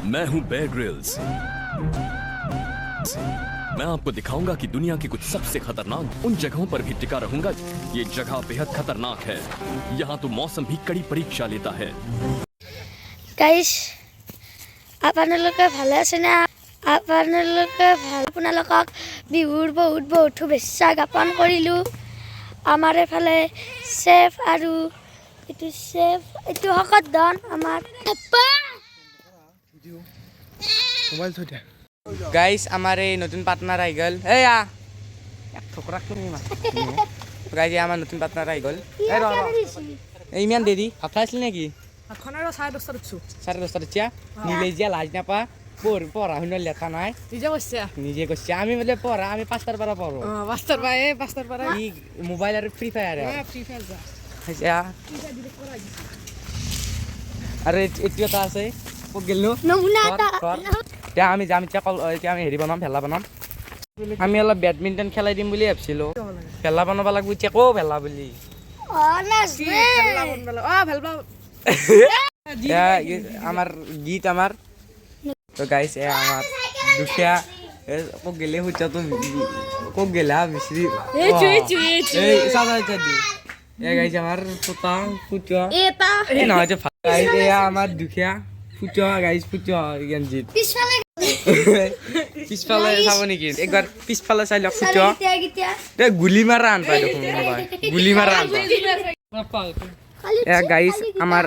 मैं हूं Bear Grylls. मैं आपको दिखाऊंगा कि दुनिया की कुछ सबसे खतरनाक उन जगहों पर भी टिका रहूंगा। ये जगह बेहद खतरनाक है। यहाँ तो मौसम भी कड़ी परीक्षा लेता है। গাইস আপোনালোকে ভালে আছে না? আপোনালোকে আপোনালোকক বিহুৰ বহুত শুভেচ্ছা জ্ঞাপন কৰিলোঁ। আমাৰ এইফালে চেফ আৰু এইটো শকতধন আমাৰ মোবাইল থৈ দিয়া। গাইস আমার এই নতুন পার্টনার আই গেল। এই আ এক ঠোকরা তুমি মা গাইস আমার নতুন পার্টনার আই গেল। এই র এই ইমান দেরি ভাত খাইছিল নাকি? এখন আৰু 10:30 উঠছো। 10:30 উঠিয়া নিলে যা লাজ নাপা পড়া শুনে লেখা নাই নিজে করছে। আমি বলে পড়া আমি 5টার পর পড়ো। 5টার পর কি মোবাইল আর ফ্রি ফায়ার ফ্রি ফায়ার যা আচ্ছা আরে এটিও তো আছে ও গেল নমুনা এটা আমি যাম এতিয়া আমি হেৰি বনাম ভেলা বনাম। আমি অলপ বেডমিণ্টন খেলাই দিম বুলি ভাবিছিলোঁ। ভেলা বনাব লাগিব এতিয়া কো ভেলা বুলি আমার গীত আমার তো গাইস আমার দুখিয়া কক গেলে হচ্ছে তো কক গেলা মিশ্রি এই সাদা চাদি এ গাইস আমার তোতা ফুচা এটা এই না যে গাইস এ আমার দুখিয়া ফুচা গাইস ফুচা গঞ্জিত পিছফালে চাব নেকি একবার পিছফালে চাই লওক ফুচা এ গুলি মারা আন পাই দেখোন গুলি মারা আন পাই গাইস আমার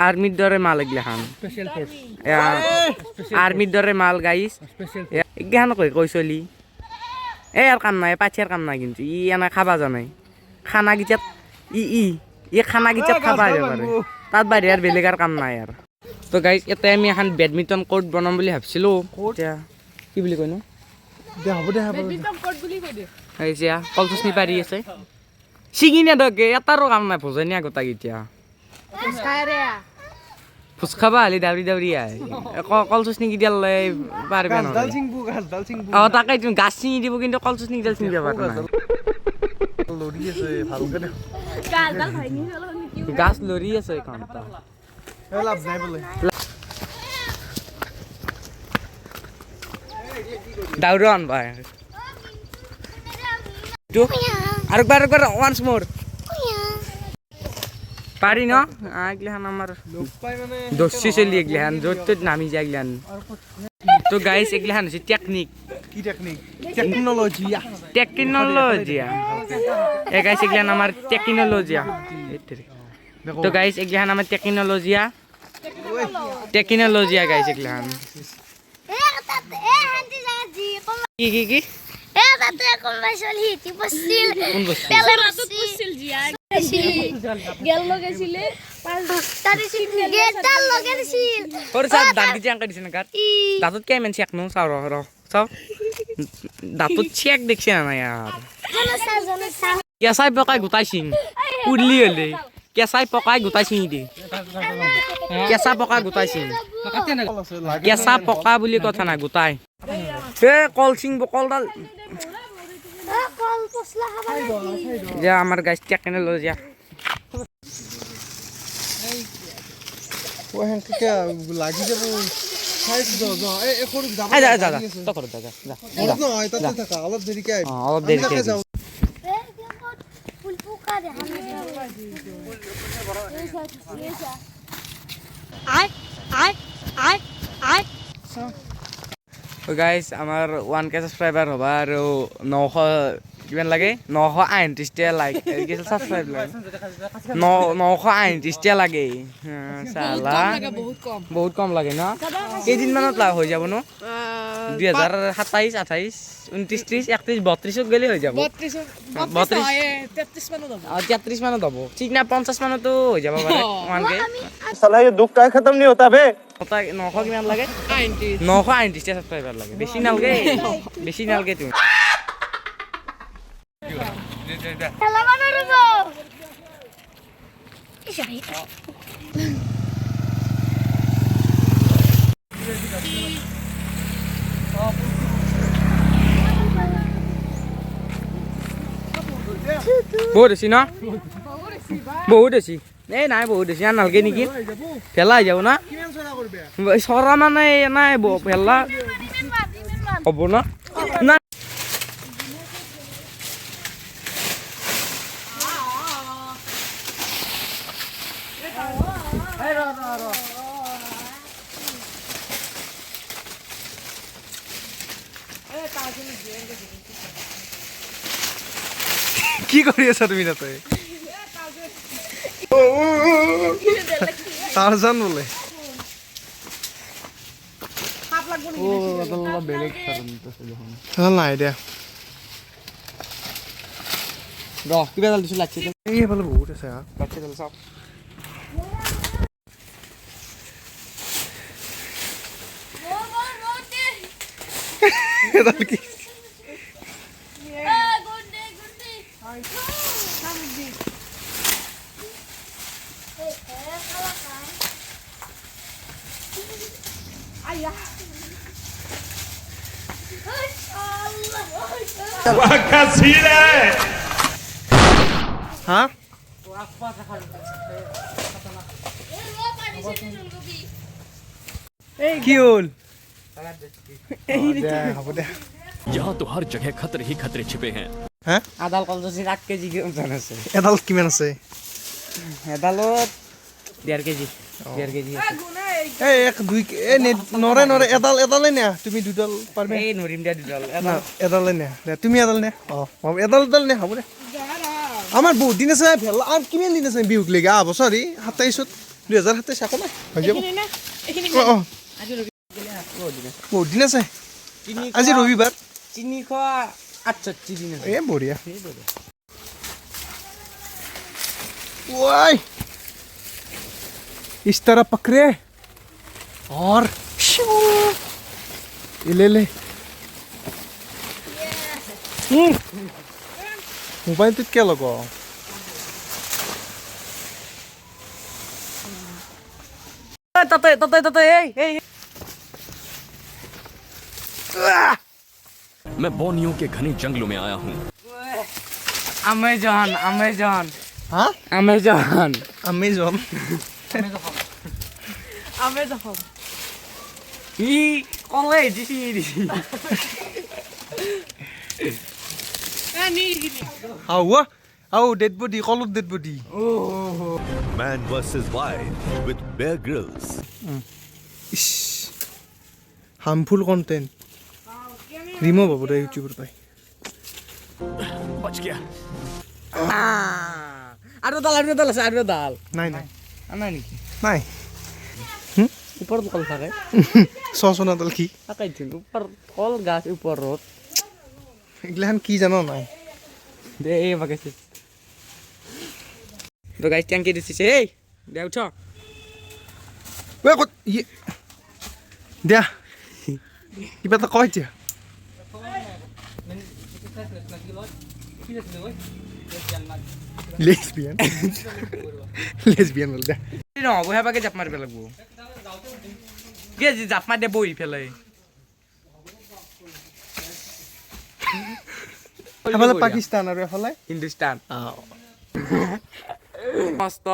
আর্মির দরে মাল এগুলা খান স্পেশাল ফোর্স আর্মির দরে মাল গাইস এখান কই চলি এই আর কাম নাই পাছিয়ার কাম নাই কিন্তু ই এনা খাবা জানাই খানা গিচাত ই খানা গিচাত খাবা পারে তাত বাইরে আর বেলেগ আর কাম নাই আর। তো গাইস এতে আমি এখন বেডমিণ্টন কোর্ট বনাম বুলি ভাবছিলো। কি বুলি কইনো বেডমিণ্টন কোৰ্ট বুলি কৈ দে। এই যে কলচুচনি পাৰি আছে ছিগি নেদকে এটাৰো কাম নাই ভোজনীয়া গোটা এতিয়া ফুচ খাবা হলি দাউৰি আহে কলচুচনি কিডাল পাৰবে নহয়। তাকে গাছ ছিঙি দিব কিন্তু কলচুচনি কিডাল ছিঙি যাব নাই। গাছ লৰি আছে এখন লাভ নাই বোলে দাউৰো আনবা আরেকবার ওয়ান্স মোর পারি না এগুলান আমার দস্যি চলি এগুলান যত নামি যায় এগুলান। তো গাইস এগুলান হচ্ছে টেকনিক কি টেকনিক টেকনোলজিয়া এ গাইস এগুলান আমার টেকনোলজিয়া। তো গাইস এগুলান আমার টেকনোলজিয়া গাইস এগুলান কি কি কি দাঁতত কেমন চেক নো চাও চাও দাঁতত চেক দেখছে না ইয়ার কেঁচাই পকাই গোটাইছিং উরলি হলে কেঁচাই পকাই গোটাইছিং দি কেঁচা পকা গোটাইছিং কেঁচা পকা বুলি কথা না গোটাই এ কল চিংব কলডাল যে আমার গাছ টেকনোলজি লাগি যাব অলপ দেৰিকে গাইস আমার 1K সাবস্ক্রাইবার হবা আর 900 কিমান লাগে 938 লাইক সাবস্ক্রাইব লাগে 938 লাগে সালা বহুত কম লাগে না কেইদিন মানত লাভ হৈ যাব ন 2027 28 29 30 31 32 গেলে হৈ যাব 33 মানত হ'ব ঠিক না 50 মানতো হৈ যাব পাৰে 1K साला ये दुख का खत्म नहीं होता बे 900 কিমান লাগে 938 সাবস্ক্রাইবার লাগে বেশি নালগে তুমি বহুত বেছি ন বহুত বেছি এই নাই বহুত বেছি আৰু নালগে নেকি ভেলা হৈ যাব না কিমান চৰা কৰবে চৰা মানে নাই ভেলা হ'ব না না কি কৰি আছা তুমি তাতে টাৰজান বোলে নাই দিয়া ৰ কিবা এডাল দিছোঁ লাগছি এইফালে বহুত আছে হা লাগছি এডাল চাওক এডাল কি হা কি হ'ল হ'ব দে यहाँ तो हर जगह खतरे ही खतरे छिपे हैं। হা আদাল কলজি 8 কেজি ওজন আছে এডাল কিমান আছে এডালত 1.5 কেজি 1.5 কেজি আছে এই এক দুই নৰে নৰে এডালে নে তুমি দুডাল পাৰবে এই নৰিম দিয়া দুডাল না এডালে নে তুমি এডাল নে এডাল নে হ'ব দে আমাৰ বহুত দিন আছে ভেলা আৰু কিমান দিন আছে বিহুক লেগা বছৰি 27 2027 আকৌ নাই হৈ যাব বহুত দিন আছে আজি ৰবিবাৰ 368 দিন আছে ए बढ़िया वाई इस तरह पकड़े और ले मोबाइल तो क्या लगा तते এই मैं बोनियो के घने जंगलों में आया हूँ। अमेजन हाँ अमेजन अमेजन ই কলে দিছি आओ dead body call of dead body Man vs. Wild with Bear Grylls. Harmful content remove हो रहा है यूट्यूबर पे बच गया। আৰু দাল আছে আৰু দাল नहीं नहीं নাই নেকি नहीं ওপৰত কল থাকে सौसना दल की তাকাইছিল ওপৰত কল গাছ ওপৰত এগুলান কি জানো নাই দে এই বাগাইছে তো গাইস ট্যাঙ্কি দিছে এই দে উঠ वे को ये দিয়া কিবা এটা কয় দিয়া लेस्बियन लेस्बियन बोल दे ন বহে বাগে জাপ মাৰিব লাগিব কে জাপ মাৰ দে বহি ফেলাই এফালে পাকিস্তান আৰু এফালে হিন্দুস্তান মস্ত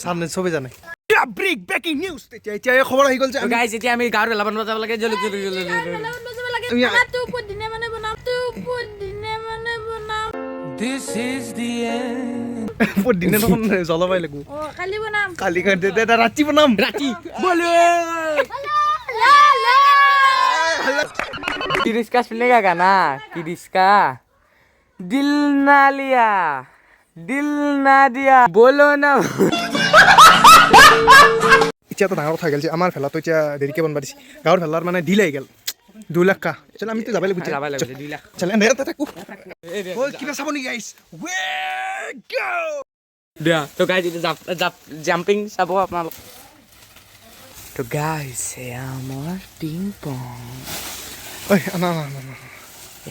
সামনে সবে জানে ব্ৰেক ব্ৰেকিং নিউজ এতিয়া এই খবৰ আহি গল যে গাইস এতিয়া আমি গাঁৱৰ লাবন বজাব লাগে জলক This is the end. পুৰ দিনে দেখোন জলবাই লাগব কালি বনাম কালি কাট দে দে ৰাতি বনাম ৰাতি বলে किरिस्का सुनेगा गाना किरिस्का दिल ना लिया दिल ना दिया बोलो ना এতিয়া তো ডাঙৰ কথা গেল যে আমাৰ ফেলাটো এতিয়া দেৰিকে বনবা দিছি গাঁৱৰ ফেলাৰ মানে ঢিল আহি গেল 2 লাখ কা চল আমি তো যাবাই লাগব যাবা লাগে 2 লাখ চল এনে এটা থাকো ওই কিবা চাব নি গাইস ৱে গো দিয়া তো গাইস জাম্পিং চাব আপোনালোক তো গাইস আমাৰ পিং পং ওই না না না না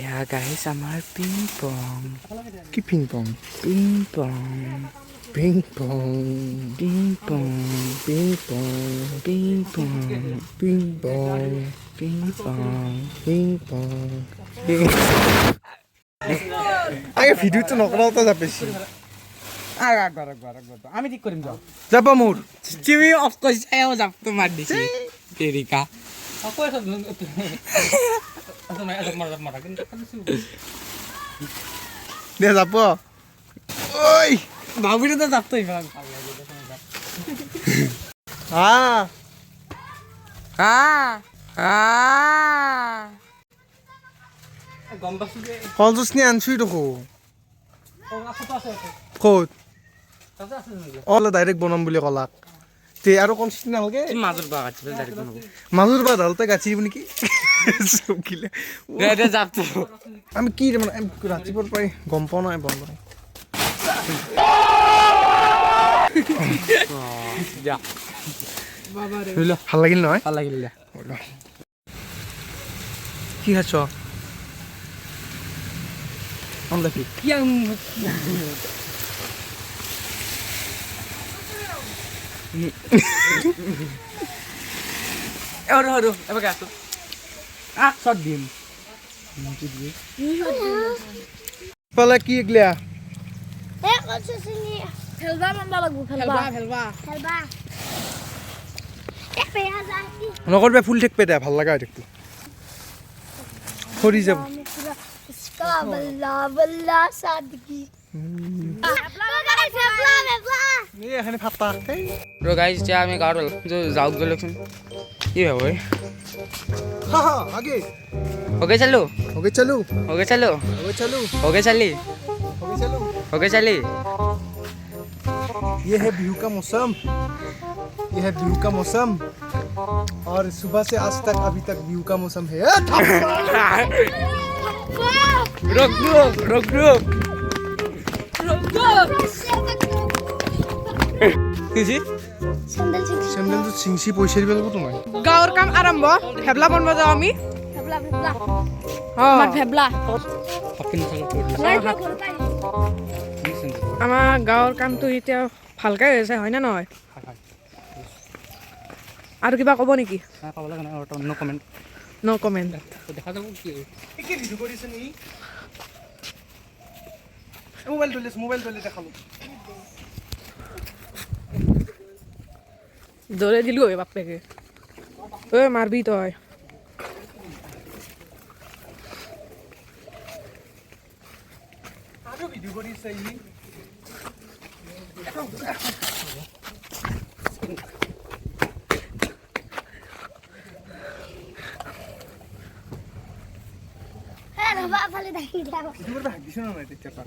या गाइस আমাৰ পিং পং কি ping pong ping pong ping pong ping pong ping pong ping pong ping pong ping pong ping pong আগে ভিডিওটো নকৰাওতে যাবেছি আমি ঠিক কৰিম যাওঁ যাব মোৰ তুমি অফ কৰিছা যাম তোমাৰ দিছে তেৰিকা দে যাব ঐ ভাবিতো যাবতো ইমান গম পাইছো যে কলজুচনি আনছুই দেখো ক'ত ডাইৰেক্ট বনাম বুলি ক'লাক তে আৰু কলচুচনি নালাগে মাজৰ পৰা কাটিব ডাইৰেক্ট বনাব মাজৰ পৰা ঢালতে গাঁঠি দিব নেকি চকিলে যাবতো আমি কি মানে ৰাতিপুৱাৰ পৰাই গম পোৱা নাই বন্ধ যা ভাল লাগিল নহয় ভাল লাগিল দে কি খাইছ আমলাকি আৰু এবাৰ আছো চট দিম পালে কি এগলিয়া খেলবা মানবা লাগবো খেলবা খেলবা খেলবা এ পেয়া যায় নকৰবে ফুল ঠেকপে দে ভাল লগা হৈ থাকবো সৰি যাব इसका बल्ला बल्ला सादगी এই এখানে ফাটা ৰ গাইজ এতিয়া আমি গাঁৱত যাওক গ'লোচোন কি ভাব हाँ हाँ आगे होगे चलो ओके चलो होगे चलो ओके चलो होगे चली ओके चलो होगे चली ये है बिहू का मौसम ये है बिहू का मौसम और सुबह से आज तक अभी तक बिहू का मौसम है रुक रुक रुक रुक किसी सैंडल से सैंडल तो सिंगसी पैसा দিব লাগিব তোমাক গাঁৱৰ কাম আৰম্ভ ভেবলা বনব যাওঁ আমি फेबला फेबला আমাৰ ভেবলা लाइट खोल पाई আমাৰ গাঁৱৰ কামটো এতিয়া ভালকৈ হৈ আছে হয়নে নহয় আৰু কিবা ক'ব নেকি ন' কমেণ্ট কি ভিডিও কৰিছ নি মোবাইল দলে দেখালো দৌৰে দিলোঁ ঐ বাপেকে ঐ মাৰবি তই আৰু ভিডিও কৰিছ ই हे रबा फाले दाखी দিয়া কিবা ভাগিছ না নাই তেতিয়া পা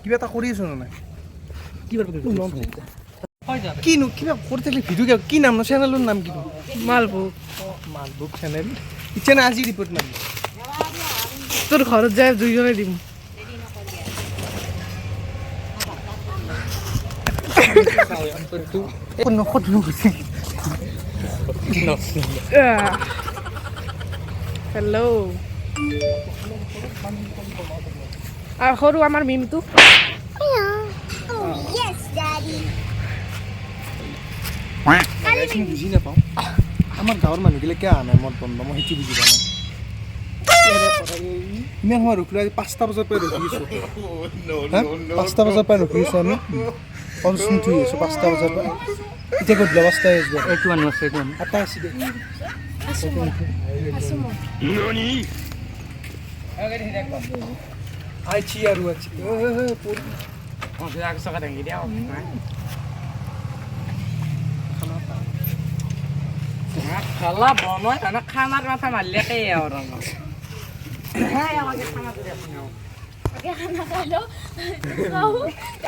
কিবা এটা কৰি আছ না নাই কিনো কিবা কৰি থাকলে ভিডিও কি নাম ন চেনেলৰ নাম কিনো মালভোগ মালভোগ চেনেল ইচ্ছা না আজি ৰিপৰ্ট মাৰি তোৰ ঘৰত যায় দুইজনে দিম হেল্ল' আৰু সৰু আমাৰ মিমটো यस डैडी বুজি নাপাওঁ আমাৰ গাঁৱৰ মানুহগিলা কিয় অহা নাই মত বন্ধ মই সেইটো বুজি পোৱা নাই ইমান সময় ৰখিলো আজি 5টা বজাৰ পৰা ৰখি আছো 5টা বজাৰ পৰা ৰখি আছো আমি কলচোন থৈ আছো 5টা বজাৰ পৰা এতিয়া গধূলি 5টাই আহিব এইটো আনো আছে এইটো আনো এটা আছে দে আইছি আৰু আছি চকা দাঙি দিয়া খালা বনাই খানাৰ মাথা মাৰিলে আৰু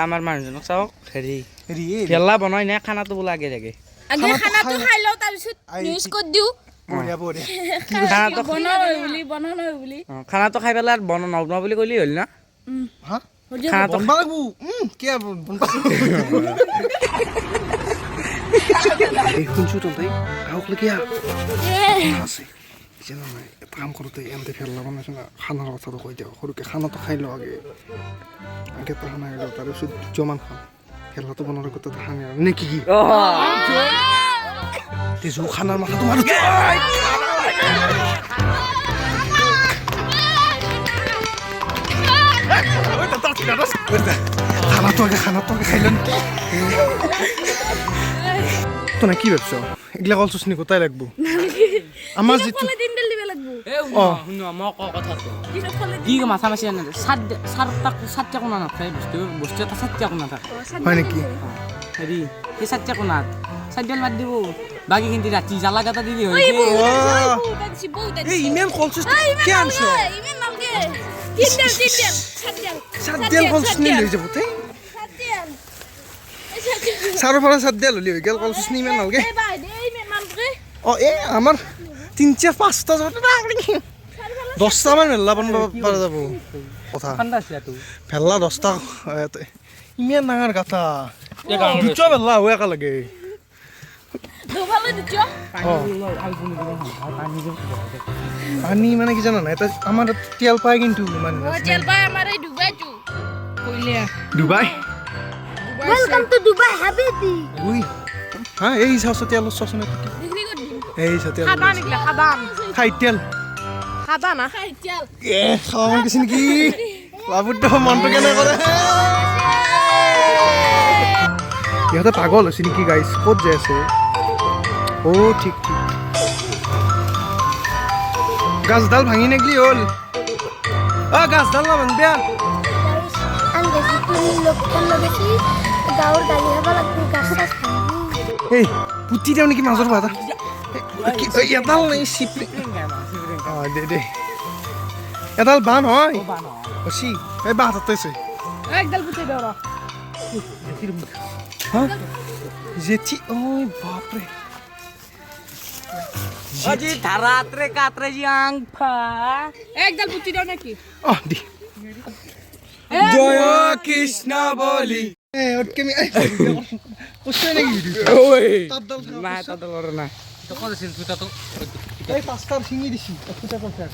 আমাৰ মানুহজনক চাওক হেৰি হেৰি ভেলা বনাই নাই খানাটো বোলে আগে লাগে আগে খানাটো খাই লও তাৰ পিছত নিউজ কত দিও বঢ়িয়া বঢ়িয়া খানাটো বুলি খানাটো খাই পেলাই নবনাওঁ বুলি ক'লি হ'ল না হা খানাটো বনবা লাগবো কি বনবা এই শুনছো তই গাঁৱক লেগি আছে জানো নাই এটা কাম কৰোঁতে এমতে ফেলা বনাইছো না খানাৰ কথাটো কৈ দিওঁ সৰুকৈ খানাটো খাই লওঁ আগে এটা খানা খাই লওঁ তাৰপিছত দুজমান খাওঁ ফেলাটো বনোৱাৰ আগতে খানা নে কি তেজু খানাৰ মাথাটো মাৰো খানাটো আগে খাই লন তো না কি ভাবছ এগুলা কল চুচনি কোথায় লাগবো আমার যেটো ফলে দিন দিল দিবে লাগবো এ শুনো মই কথাটো কি মাথা মাছি আনে সাতটা কোণা নাথাকে বস্তু এটা সাতটা কোণা থাকে হয় নেকি হেৰি সেই সাতটা কোণাত চাৰিডাল মাত দিব বাকী কিন্তু ৰাতি জ্বালা গাটা দিলি হয় এই ইমেল কল চুচনি কি আনছ ইমেল নাম কে তিনডেল সাতডেল কল চুচনি লৈ যাব তে চাৰৰ পৰা সাতডেল হলি হৈ গেল কল চুচনি ইমান নালগে এই ভাই এই ইমেল নাম কে ও এ আমার 3-4-5টা যত না 10টা মান মেলা বানবা পারা যাব কথা ঠাণ্ডা আছে তো ভেলা 10টা ইমান ডাঙৰ গাতা দুটা ভেলা হৈ একা লাগে দুফালে দিছ পানী মানে কি জানা না এটা আমার তেল পায় কিন্তু মানে হোটেল ভাই আমার এই দুবাই তো কইলে দুবাই ওয়েলকাম টু দুবাই হাবিবি উই হ্যাঁ এই সাথে তেল সসন বিক্রি কর দিন এই সাথে খাদান এগুলা খাদান খাই তেল খাদান না খাই চল এ খাওয়া কিছু নাকি বাবুটো মনটো কেনে কৰে ইহঁতে পাগল হৈছে নেকি গাইছ ক'ত যাই আছে ও ঠিক গাছডাল ভাঙি নেগলি হ'ল গাছডাল না ভাঙ বেয়া আন বেশি তুমি লোকজন লগেছি গাঁৱৰ গালি হব লাগবে গাছ গাছ এই পুতি দেও নেকি মাজৰ বাদা এডাল নাই চিপলি দে এডাল বান হয় অচি এই বাহ তাতেছে একডাল পুতে দাও রা হ্যাঁ জেঠি ওই বাপরে আজি ধাৰাত্ৰে কাত্ৰে জিয়াং ফা একডাল পুতে দাও নাকি দি জয় কৃষ্ণ বলি এ ওটকে মি কষ্ট নাকি ওই তাদল না তাদল ওর না তো কোন সিন তুই তো এই পাঁচটার সিঙি দিছি ফুটা পড়ছে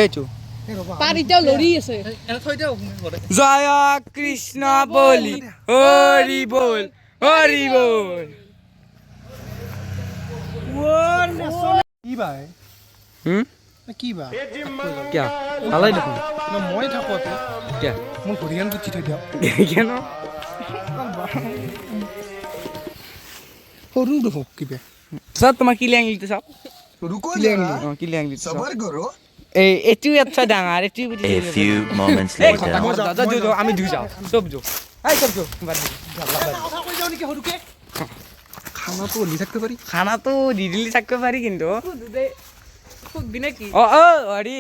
এই চু এই বাবা পারিটাও লৰি আছে এনে থৈ দেও ঘরে জয় কৃষ্ণ বলি হরি বল হরি বল কি ভাই কি বা क्या ভালাই দেখোন না মই থাকোতে क्या মোৰ ঘড়িয়ান গুচি থৈ দিও কেন সৰু দেখো কিবা সব তোমাক কি লেং লিতে সব रुको কি লেং লিতে सबर करो এই এটু আচ্ছা ডাঙৰ এটু A few moments এই later. কথা যা আমি দুই যাও সব যাও এই সব যাও বাদ দি কথা কই যাও নেকি হৰুকে খানা তো লি থাকতে পারি খানা তো দিদিলি থাকতে পারি কিন্তু খুববি নাকি ও ও আরে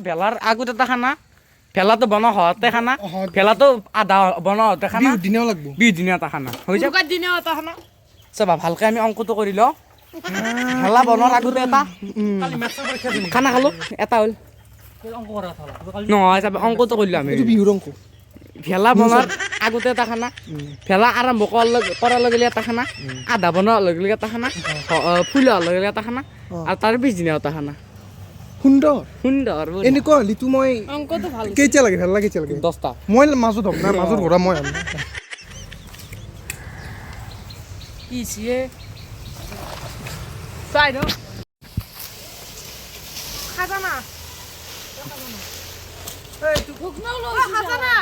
ভেলার আগত এটা খানা ভেলা তো বনা হতে খানা ভেলা তো আধা বনা হতে খানা বিহু দিনাও লাগবো বিশ দিনীয়া এটা খানা হৈ যাব দুকাত দিনে এটা খানা চাবা ভালকে আমি অংকটো কৰি লওঁ ভেলা বনোৱাৰ আগতে এটা খানা খালো এটা হ'ল নহয় চাবা অংকটো কৰিলোঁ আমি এইটো বিহুৰ অংক ভেলা বনোৱাৰ আগতে এটা খানা ভেলা আৰম্ভ কৰাৰ লগে লগে এটা খানা আধা বনোৱাৰ লগে লগে এটা খানা ফুল হোৱাৰ লগে লগে এটা খানা আৰু তাৰ পিছদিনা এটা খানা সুন্দৰ সুন্দৰ এনেকুৱা লিটু মই অংকটো ভাল কেইটা লাগে ভাল লাগে কেইটা লাগে 10টা মই মাজত হম না মাজত ঘৰা মই আম ইসিয়ে চাই দাও খাজানা এই তুই ভুক নাও লো খাজানা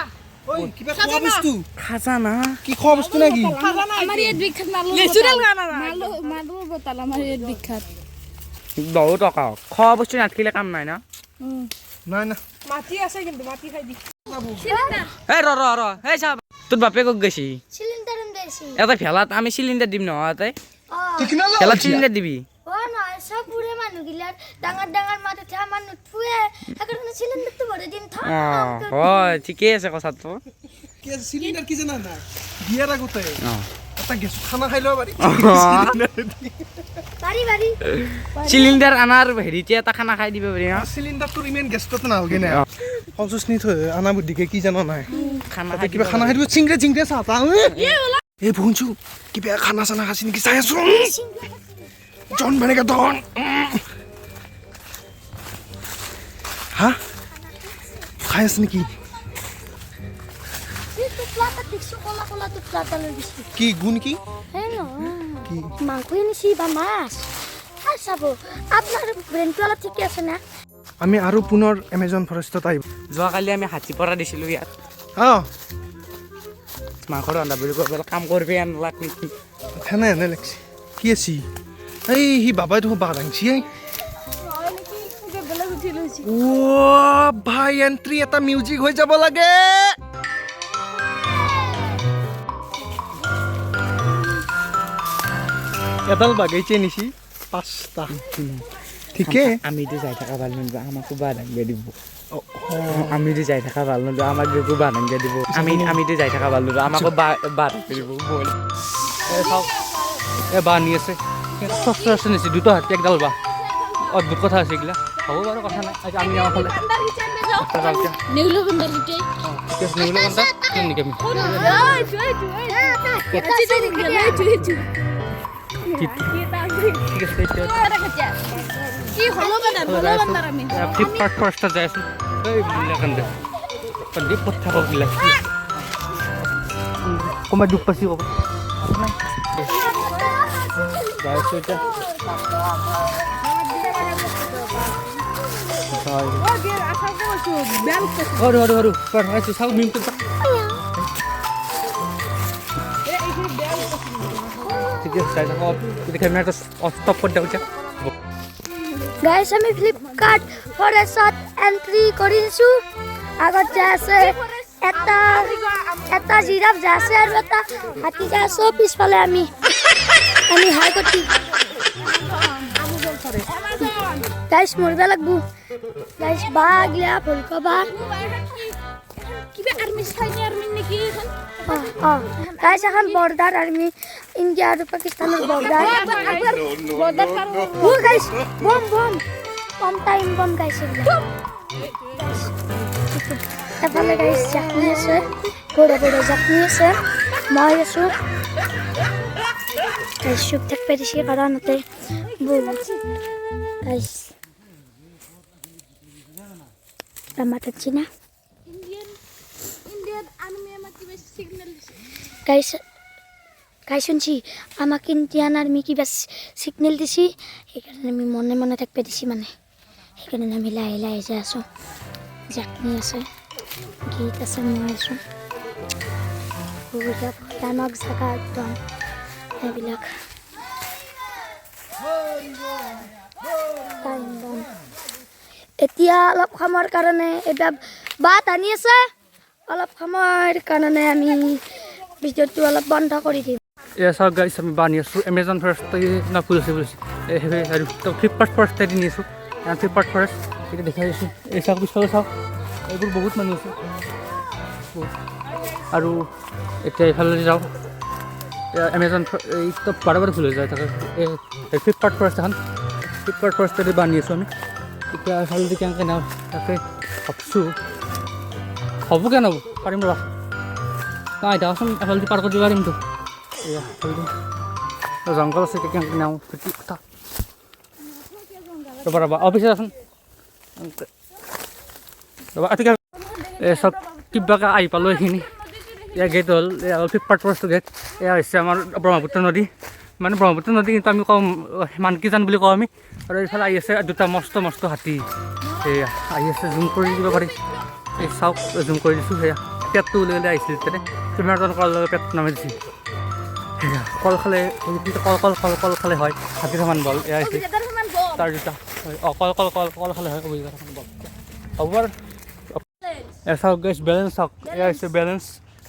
ঐ কিবা খোৱা বস্তু খাজানা কি খোৱা বস্তু নাকি খাজানা আমাৰ ইয়াত বিখ্যাত মালু লেচুৰাল গানা মালু বতাল আমাৰ ইয়াত বিখ্যাত বহু টকা খোৱা বস্তু নাথাকিলে কাম নাই না নাই না মাটি আছে কিন্তু মাটি খাই দি এই ৰ এই চাব তোৰ বাপে ক'ত গৈছি সিলিন্ডাৰ দেছি এটা ভেলাত আমি চিলিণ্ডাৰ দিম নহয় তাই টিকনা ভেলাত চিলিণ্ডাৰ দিবি ও নয় সব বুড়ে মানুষ গিলার ডাঙর ডাঙর মাঠে থা মানুষ থুয়ে এখন সিলিন্ডার তো ভরে দিন থা হয় ঠিকেই আছে কথাটো কি সিলিন্ডার কি জানা না বিয়াৰ আগতে এটা গেছ খানা খাই লব পাৰি বাড়ি বাড়ি চিলিণ্ডাৰ আনাৰ হেৰিতে এটা খানা খাই দিব পাৰি চিলিন্ডাৰটোৰ ইমান গেছটো নালগে না কলচুচ নি থৈ আনা বুদ্ধিকে কি জানা নাই খানা তাতে কিবা খানা খাই দিব চিংৰে চিংৰে চাহ তা এই ভুঞ্চু কিবা খানা চানা খাইছি নেকি চাই আছো জন বনেগা ডন হা খাই আছে নেকি তুই প্লাটা দেখছো কলা কলা তুই প্লাটা লই দিছি কি গুণ কি হ্যাঁ না কি মাংস এনেছি বা মাছ আর চাব আপনার ব্রেনটো অলপ ঠিকে আছে না আমি আৰু পুনৰ এমেজন ফৰেষ্টত আহিব যোৱাকালি আমি হাতী পৰা দিছিলোঁ ইয়াত অঁ মাংস ৰন্ধা বুলি কৈ পেলাই কাম কৰিবি আনলাক নেকি এনে লাগছে কি আছি এই সি বাবাই দেখোন বাঘ দাঙছি ভাই এন্ট্রি এটা মিউজিক হৈ যাব লাগে এডাল বাগাইছে নিছি 5টা ঠিকে আমিতো যাই থকা ভাল নদ আমাকো বাহ দাঙিয়ে দিব আমিতো যাই থকা ভাল নদ আমাক একো বাহ দাঙিয়ে দিব আমিতো যাই থকা ভাল নদ আমাকো বাহ দাঙিয়ে দিব বল চাওক বাহ নি আছে আছে নিছি দুটো হাত একডাল বাহ অদ্ভুত কথা আছে এগুলা হ'ব বাৰু কথা নাই আমি আমাৰ ফালে নেউলো বন্দার গিতে নেউলো বন্ধা কেন নিকে আমি কি হলো বন্দার আমি ফ্লিপকার্ট ফার্স্ট যাই আছো এই লেখান দে পন্দি পথা বগিলা কমা দুখ পাছি কব যাই আছো এটা হরু পড়াইছো সব মিমতে ঠিক আছে যাই থাকো দেখে আমি স্টপ করে দাও গাইস আমি ফ্লিপকার্ট ফরেস্টত এন্ট্রি কৰিছো আগত যা আছে এটা জিৰাফ যা আছে আৰু এটা হাতী যা আছে পিছফালে আমি হাই কটি গাইস মৰবা লাগবো গাইস বাগলা ফুলকবা কিবা আৰ্মি স্থানীয় আৰ্মি নেকি গাইস এখন বৰ্ডাৰ আৰ্মি ইণ্ডিয়া আৰু পাকিস্তানৰ বৰ্ডাৰ ও গাইস বম টাইম বম গাইস এফালে গাইস জাকনি আছে বড় জাকনি আছে মই আছো গাইস চুপ থাকবে দিছি কাৰণতে guys Ramadan Cina. Indian army আমাকে বেশি সিগন্যাল দিছে গাইস শুনছি আমাকে ইন্ডিয়ান আর্মি কি বেশ সিগন্যাল দিছি সেইকাৰণে আমি মনে মনে থাকবে দিছি মানে সেইকাৰণে আমি লাহে লাহে যাই আছো জাকনি আছে গীত আছে মই আছো বহুত ভয়ানক জাগা একদম এইবিলাক এতিয়া অলপ সময়ৰ কাৰণে এটা বাত আনি আছে অলপ সময়ৰ কাৰণে আমি ভিডিঅ'টো অলপ বন্ধ কৰি দিম এসব গাইস আমি বানি আছো অ্যামাজন ফাৰ্স্ট থেকে না পুলিশ এই আৰু তো ফ্লিপকাৰ্ট ফাৰ্স্ট থেকে নিছো ফ্লিপকাৰ্ট ফাৰ্স্ট এটা দেখাই আছো এই সব পিছফালে চাওক এইবোৰ বহুত মানুহ আছে আৰু এতিয়া এইফালে যাওঁ অ্যামাজন এই তো বাৰে খুলি যায় থাকে এই ফ্লিপকার্ট ফার্স্ট এখন ফ্লিপকার্ট ফার্স্ট থেকে বানি আছো আমি এতিয়া এইফালে দি কেনেকৈ নাও তাকে ভাবছোঁ হ'ব কেন হ'ব পাৰিম ৰ'বা নাই দেখাচোন এফালে দি পাৰ কৰি দিব পাৰিমতো এয়া জংঘল আছে কেনেকৈ নাও সেইটো কথা ৰ'বা অফিচত আছোন ৰ'বা এই চব কিবাকৈ আহি পালোঁ এইখিনি এয়া গেট হ'ল এয়া হ'ল ফ্লিপকাৰ্ট ফাৰ্ষ্ট গেট এয়া হৈছে আমাৰ ব্ৰহ্মপুত্ৰ নদী মানে ব্ৰহ্মপুত্ৰ নদী কিন্তু আমি কওঁ মানকীজান বুলি কওঁ আমি আৰু এইফালে আহি আছে দুটা মস্ত মস্ত হাতী এয়া আহি আছে জুম কৰি দিব পাৰি এই চাওক জুম কৰি দিছোঁ সেয়া পেটটো উলিয়াই আহিছিল তেনে কেমেৰাজন কল পেট নামি দিছিল সেয়া কল খালে কল খালে হয় হাতী সমান বল এয়া আহিছে তাৰ দুটা কল খালে হয় অভিজ্ঞতা সমান বল হ'ব বাৰু এয়া চাওক গেছ বেলেঞ্চ চাওক এয়া হৈছে বেলেঞ্চ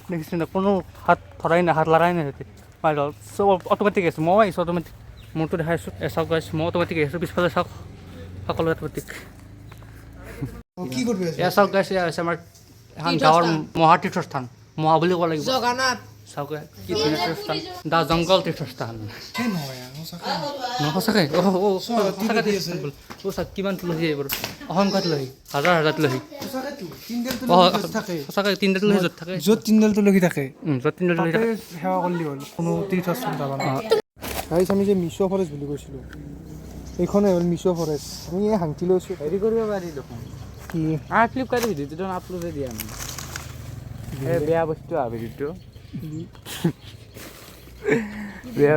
দেখিছে না কোনো হাত ধৰাই নাই হাত লৰাই নাই সিহঁতে মাৰি গ'ল চব অট'মেটিক আহিছোঁ মই আহিছোঁ অট'মেটিক মোৰটো দেখাই আছোঁ এ চাওক গাইছ মই অট'মেটিক আহিছোঁ পিছফালে চাওক সকলো অট'মেটিক কি করবে এয়া চাওক গাইছ এয়া হৈছে আমাৰ এখন গাঁৱৰ মহাতীৰ্থস্থান মহা বুলি ক'ব লাগিব চাওক কি ধুনীয়া তীৰ্থস্থান দা জংঘল তীৰ্থস্থান সঁচাকৈ চাওক কিমান তুলসী এইবোৰ অসংখ্য তুলসী হাজাৰ হাজাৰ তুলসী সঁচাকৈ তিনিটা তুলসী য'ত থাকে য'ত তিনডাল তুলসী থাকে য'ত তিনিটা তুলসী থাকে সেৱা কৰিলে হ'ল কোনো তীৰ্থস্থান যাব গাইছ আমি যে মিছ' ফৰেষ্ট বুলি কৈছিলোঁ এইখনে হ'ল মিছ' ফৰেষ্ট আমি এই হাংটি লৈছোঁ হেৰি কৰিব পাৰি দেখোন কি ফ্লিপকাৰ্টৰ ভিডিঅ'টো আপলোডে দিয়া আমি বেয়া বস্তু আহ ভিডিঅ'টো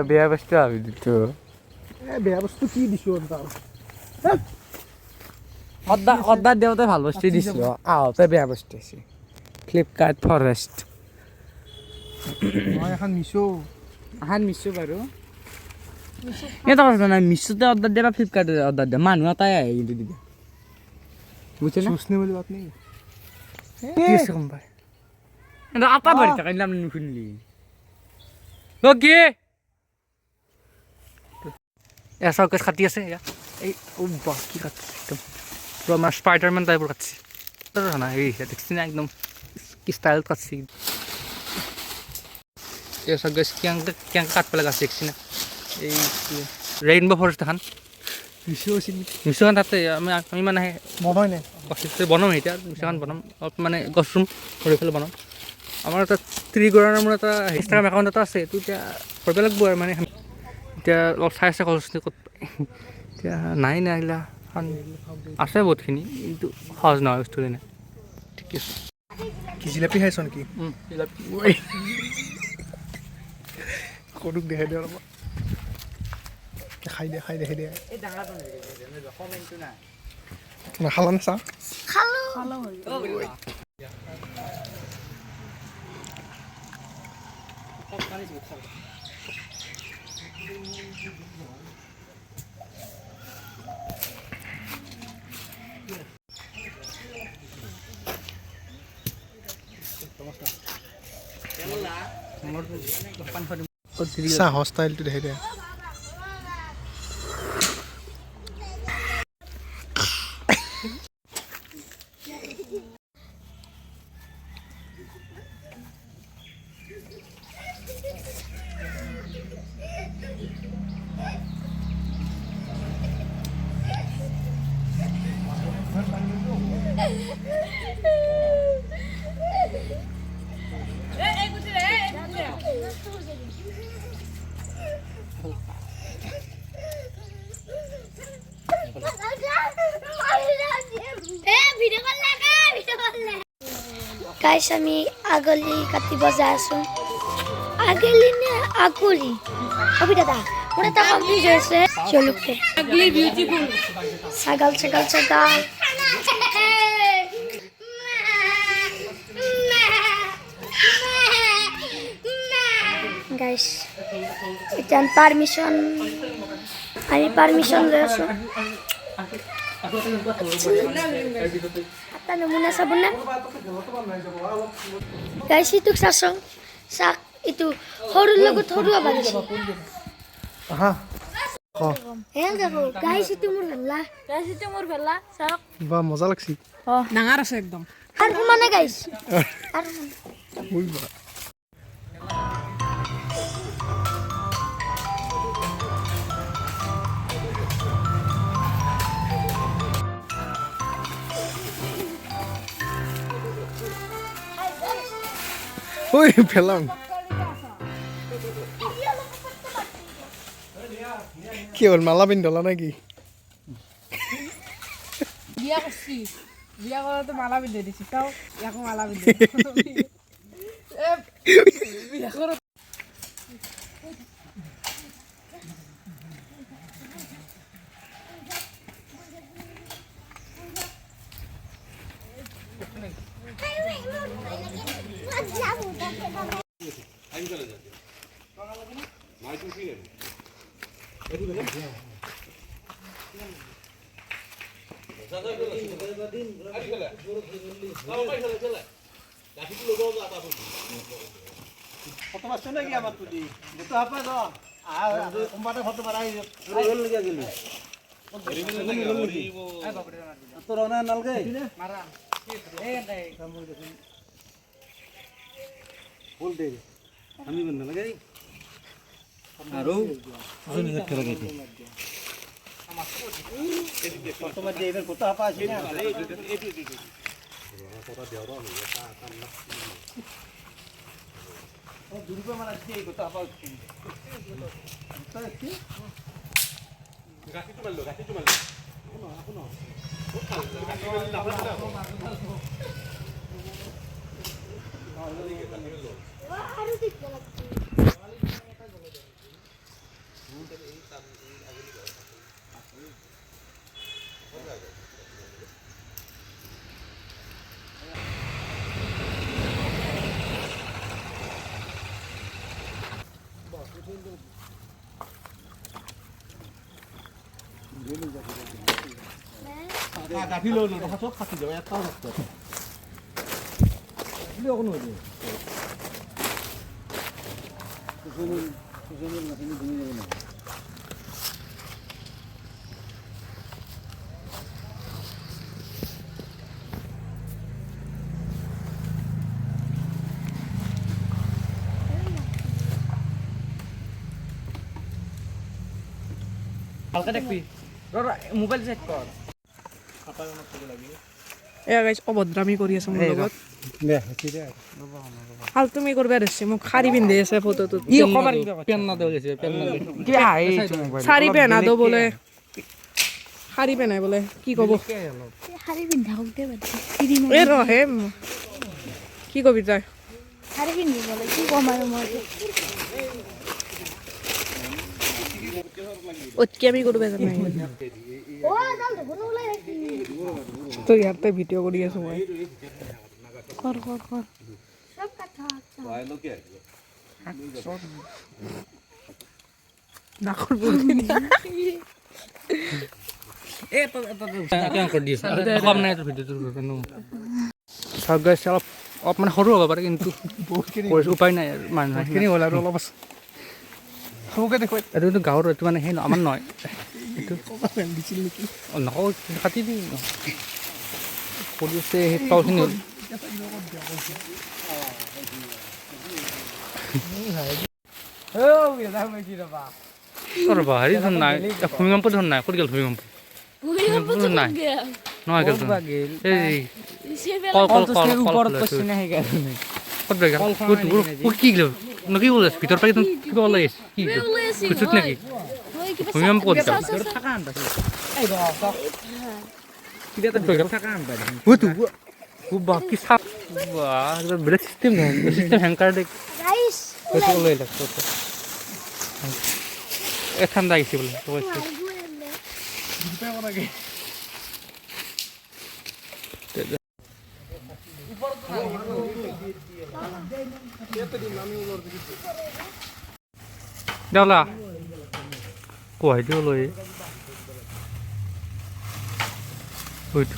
বেয়া বস্তু আহ ভিডিঅ'টো বেয়া বস্তু কি দিছোঁ সদায় দেওঁতে ভাল বস্তু দিছিলোঁ আহোঁতে বেয়া বস্তু আছে ফ্লিপকাৰ্ট ফৰেষ্ট মই এখন মিছো আহান মিছো বাৰু এটা কথা নাই মিছোতে অৰ্ডাৰ দিয়া বা ফ্লিপকাৰ্টে অৰ্ডাৰ দিয়া মানুহ এটাই আহে কিন্তু দিবা বুঝছে না সুস্নে বলি বাত নেই কিছে কম পাই এটা আটা বাড়ি টাকা নাম নুশুনলি ও কি এসা কেস কাটি আছে এই ও বাহ কি কাটছে একদম পুরো আমার স্পাইডারম্যান টাইপের কাটছে না এই দেখছি না একদম কি স্টাইল কাটছে এসা গেস ক্যাং কাট পেলা গাছ দেখছি না এই রেইনবো ফরেস্ট দেখান মিছো আছিল মিছন তাতে আমি মানে মনই নাই গছ বনাম এতিয়া মিছাখন বনাম অলপ মানে গছৰুম কৰি পেলাই বনাম আমাৰ এটা ত্ৰিগৰাৰ মোৰ এটা ইনষ্টাগ্ৰাম একাউণ্ট এটা আছে এইটো এতিয়া কৰিব লাগিব আৰু মানে এতিয়া অলপ চাই আছে গছনি ক'ত এতিয়া নাই আহিলা আছে বহুতখিনি কিন্তু সহজ নহয় বস্তুখিনি নাই ঠিক আছে কি জিলাপি খাইছ নেকি সৰুক দেখাই দে অলপ খাই দে নাখালা না চাহ চাহ ষ্টাইলটো দেখাই দে গাইছ আমি আগলি কাটিব যাই আছো আগলি নে আগুলি অবি দাদা মোৰ এটা কমপ্লিট হৈছে চলুকে আগলি বিউটিফুল ছাগল গাইছ এটা পারমিশন লৈ আছো आता नमुना sabun na guys itu sasong sak itu horul lagut horu abagisi aha ক দেখো guys itu mur bella sak বা মজা লাগছি ডাঙৰ আছে একদম আৰু মানে guys আৰু বুইবা ওই ফেলাম কি হল মালা পিন্ধলা নাকি বিয়া করছি বিয়া করাতে মালা পিন্ধে দিছি তাও ইয়াকো মালা পিন্ধে বিয়া করো ভালকে দেখবি মোবাইল চেক কৰ এয়া গাইছ অভদ্ৰামি কৰি আছে মোৰ লগত ভাল তুমি কৰিব ধৰিছে মোক শাৰী পিন্ধি আছে ফটোটোত শাৰী পেনা দো বোলে শাৰী পেনাই বোলে কি ক'ব শাৰী পিন্ধা হওঁতে এই ৰহে কি কবি তই শাৰী পিন্ধিবলৈ কি ক'ম আৰু মই অতকি আমি কৰিব জানো তো ইয়াতে ভিডিঅ' কৰি আছো মই কৰ নাকৰ বুদ্ধি অলপ মানে সৰু হ'ব পাৰে কিন্তু উপায় নাই আৰু মানুহখিনি হ'ল আৰু অলপ আছে সৰুকৈ দেখুৱাই এইটো গাঁৱৰ এইটো মানে সেই আমাৰ নহয় এইটো নকওঁ কাটি দিম কৰি আছে সেই তলখিনি হ'ল ৰ'বা হেৰি ধন নাই ভূমিকম্প ধন নাই ক'ত গ'ল ভূমিকম্প নাই নহয় গ'ল এই কি গ'ল কি ওলাই আছে ভিতৰ পৰা কিবা ওলাই আছে কি খুচুত নেকি ভূমিকম্প ক'ত গ'ল কি চাপ বেলেগ চিষ্টেম চিষ্টেম হেংকাৰ দে গাইছ ওলাই ঠাণ্ডা আহিছে বোলে Dala. Kuai dia loh. Wait.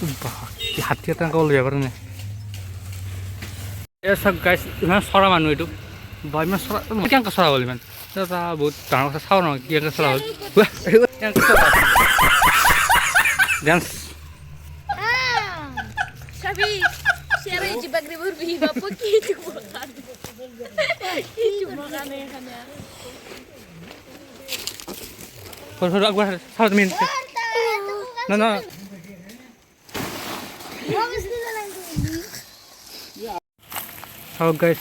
Sumpah, di hati kita kau lihat kan? Ya sab guys, mana suara manu itu? Bayi mana suara? Yang ke suara boleh man? Kita buat tangan kita suara no, yang ke suara. Wah, yang ke suara. Dance. Sabi, siapa yang jebak di berbi bapak gitu bukan? Itu bukan yang kana. Suara aku salah min. Nah. Halo guys.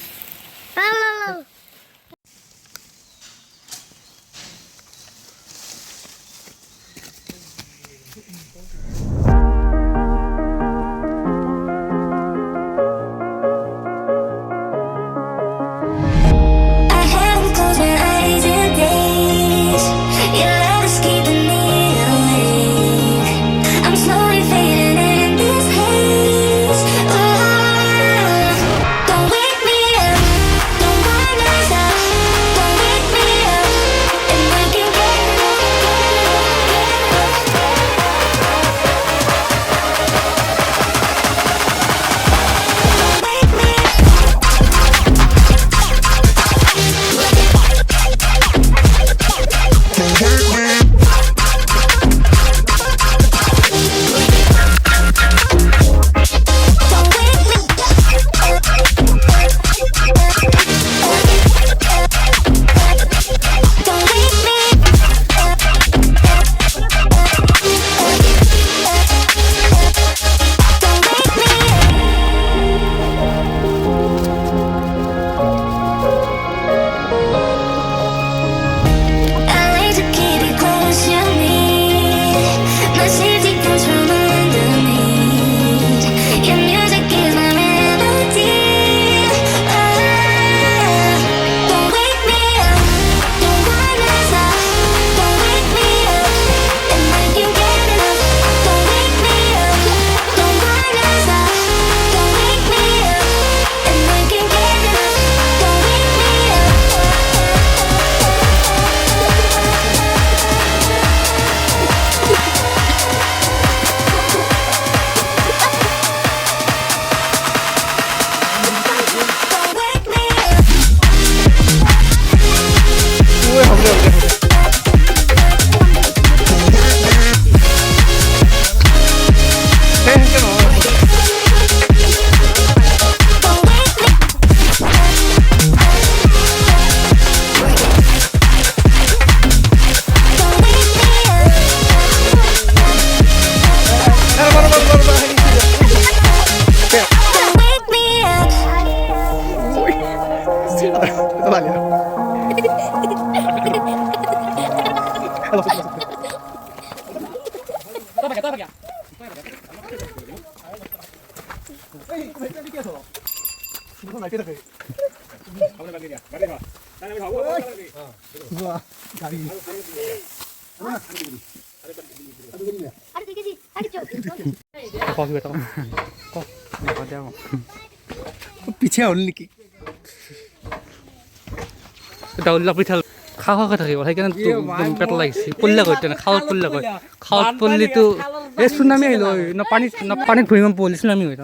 Halo. পিছে হ'ল নেকি ডাউলিলাক পিঠা খাওঁ খাওঁ থাকিব সেইকাৰণে পেট লাগিছে পল্লা গৈ তেনে খাৱত পল্লা গৈ খাৱত পল্লিটো এই চুনামি আহিল পানীত ভূমিকম্প হ'লে চুনামি হয়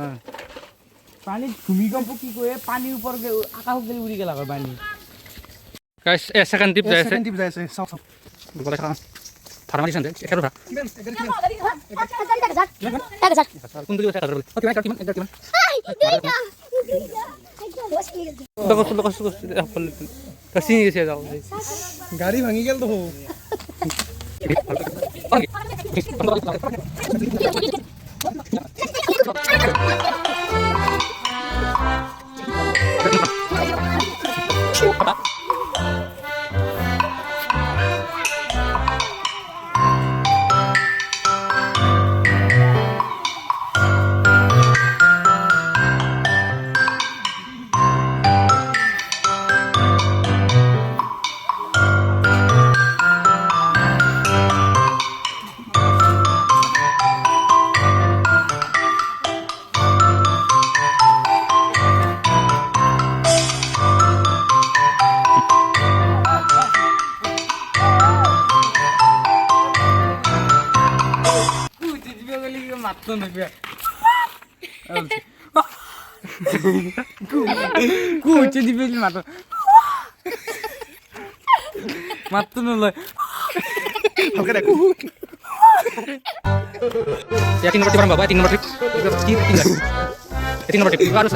পানীত ভূমিকম্প কি কয় পানীৰ ওপৰত আকাশত গেলি উৰি গেলা হয় পানী গাইছ ছেকেণ্ড টিপ যাই আছে ছেকেণ্ড টিপ যাই আছে চাওক চাওক গলে খা ভাড়া মাৰিছে একেটা ভাড়া কোনটো দিব একেটা কিমান একেটা কিমান চিনি গৈছে যাওঁ গাড়ী ভাঙি গেল তো মাততো নকৰা কুচি দিবি মাত মাততো নলয় ভালকে দেখ 3 nomor tip orang bapak 3 nomor tip 3 nomor tip harus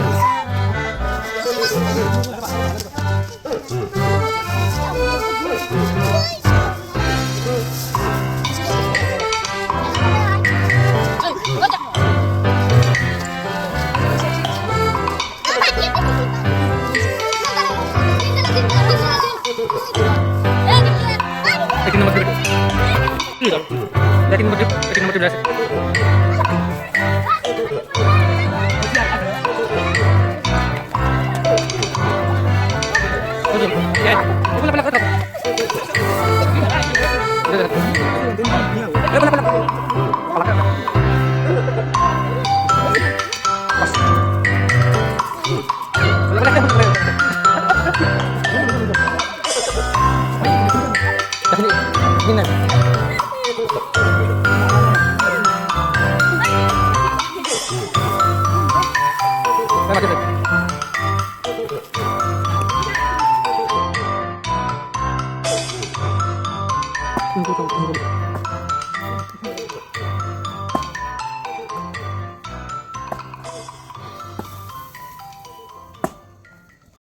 Tunggu.